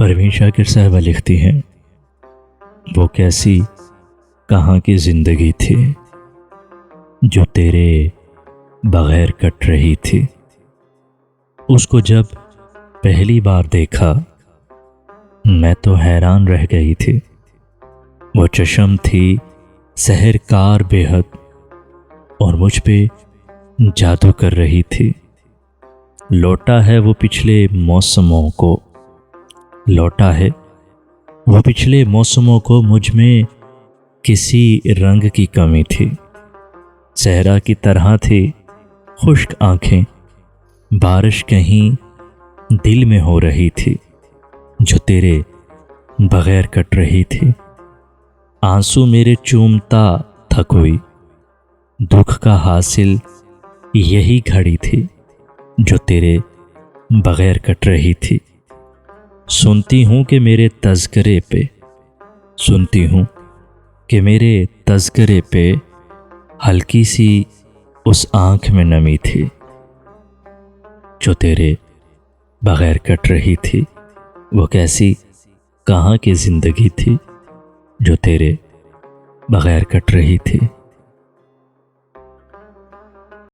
परवीन शाकिर साहबा लिखती हैं, वो कैसी कहाँ की ज़िंदगी थी जो तेरे बग़ैर कट रही थी। उसको जब पहली बार देखा मैं तो हैरान रह गई थी। वो चशम थी सहरकार बेहद और मुझ पे जादू कर रही थी। लौटा है वो पिछले मौसमों को, लौटा है वो पिछले मौसमों को, मुझ में किसी रंग की कमी थी। सहरा की तरह थी खुश्क आंखें, बारिश कहीं दिल में हो रही थी जो तेरे बग़ैर कट रही थी। आंसू मेरे चूमता था कोई, दुख का हासिल यही घड़ी थी जो तेरे बग़ैर कट रही थी। सुनती हूँ कि मेरे तज़किरे पे, सुनती हूँ कि मेरे तज़किरे पे हल्की सी उस आँख में नमी थी जो तेरे बग़ैर कट रही थी। वो कैसी कहाँ की ज़िंदगी थी जो तेरे बग़ैर कट रही थी।